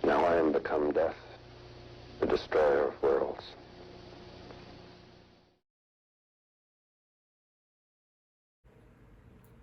Now I am become death, the destroyer of worlds.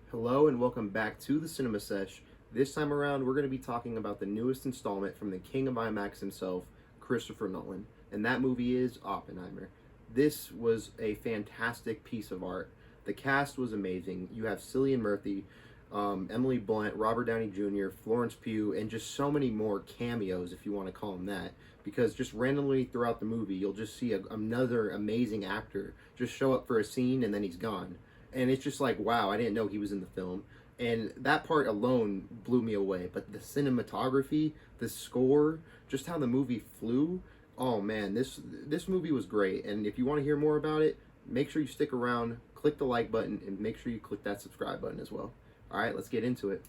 Hello and welcome back to the Cinema Sesh. This time around, we're going to be talking about the newest installment from the king of IMAX himself, Christopher Nolan, and that movie is Oppenheimer. This was a fantastic piece of art. The cast was amazing. You have Cillian Murphy, Emily Blunt, Robert Downey Jr., Florence Pugh, and just so many more cameos, if you want to call them that, because just randomly throughout the movie, you'll just see another amazing actor just show up for a scene and then he's gone. And it's just like, wow, I didn't know he was in the film. And that part alone blew me away. But the cinematography, the score, just how the movie flew, oh man, this movie was great. And if you want to hear more about it, make sure you stick around, click the like button, and make sure you click that subscribe button as well. All right, let's get into it.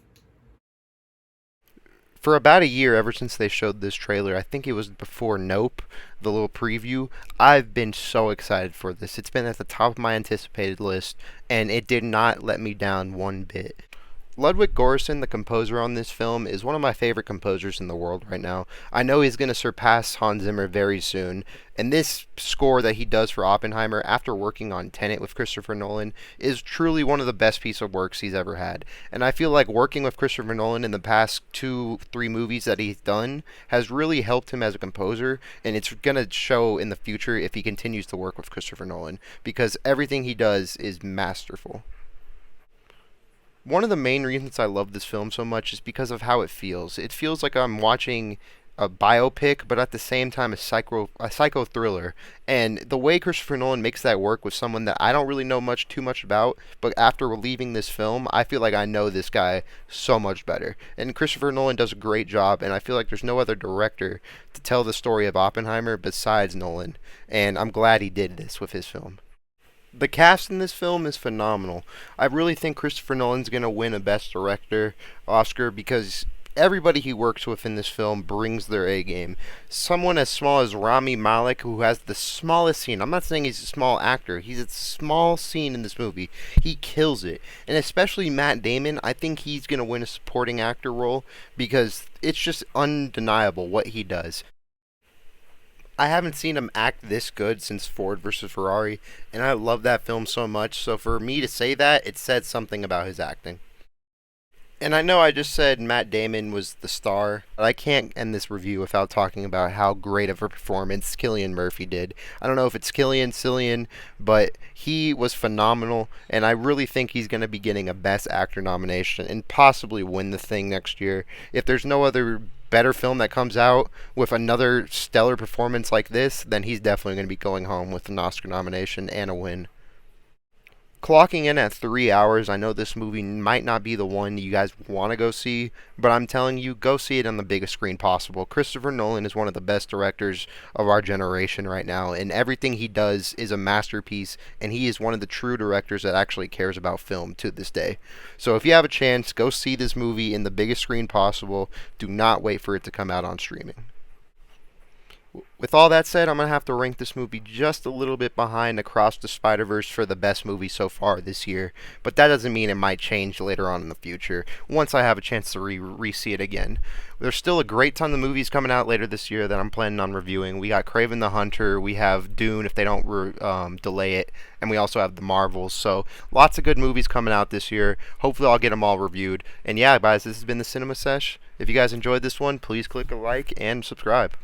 For about a year, ever since they showed this trailer, I think it was before Nope, the little preview, I've been so excited for this. It's been at the top of my anticipated list, and it did not let me down one bit. Ludwig Göransson, the composer on this film, is one of my favorite composers in the world right now. I know he's going to surpass Hans Zimmer very soon, and this score that he does for Oppenheimer after working on Tenet with Christopher Nolan is truly one of the best piece of works he's ever had. And I feel like working with Christopher Nolan in the past 2-3 movies that he's done has really helped him as a composer, and it's going to show in the future if he continues to work with Christopher Nolan, because everything he does is masterful. One of the main reasons I love this film so much is because of how it feels. It feels like I'm watching a biopic, but at the same time a psycho thriller. And the way Christopher Nolan makes that work with someone that I don't really know too much about, but after leaving this film, I feel like I know this guy so much better. And Christopher Nolan does a great job, and I feel like there's no other director to tell the story of Oppenheimer besides Nolan. And I'm glad he did this with his film. The cast in this film is phenomenal. I really think Christopher Nolan's going to win a Best Director Oscar because everybody he works with in this film brings their A game. Someone as small as Rami Malek, who has the smallest scene. I'm not saying he's a small actor. He's a small scene in this movie. He kills it. And especially Matt Damon, I think he's going to win a supporting actor role because it's just undeniable what he does. I haven't seen him act this good since Ford versus Ferrari, and I love that film so much, so for me to say that, it said something about his acting. And I know I just said Matt Damon was the star, but I can't end this review without talking about how great of a performance Cillian Murphy did. I don't know if it's Cillian, but he was phenomenal, and I really think he's going to be getting a Best Actor nomination and possibly win the thing next year. If there's no other better film that comes out with another stellar performance like this, then he's definitely going to be going home with an Oscar nomination and a win. Clocking in at 3 hours, I know this movie might not be the one you guys want to go see, but I'm telling you, go see it on the biggest screen possible. Christopher Nolan is one of the best directors of our generation right now, and everything he does is a masterpiece, and he is one of the true directors that actually cares about film to this day. So if you have a chance, go see this movie in the biggest screen possible. Do not wait for it to come out on streaming. With all that said, I'm going to have to rank this movie just a little bit behind Across the Spider-Verse for the best movie so far this year, but that doesn't mean it might change later on in the future, once I have a chance to re-see it again. There's still a great ton of movies coming out later this year that I'm planning on reviewing. We got Kraven the Hunter, we have Dune if they don't delay it, and we also have the Marvels, so lots of good movies coming out this year. Hopefully I'll get them all reviewed. And yeah, guys, this has been the Cinema Sesh. If you guys enjoyed this one, please click a like and subscribe.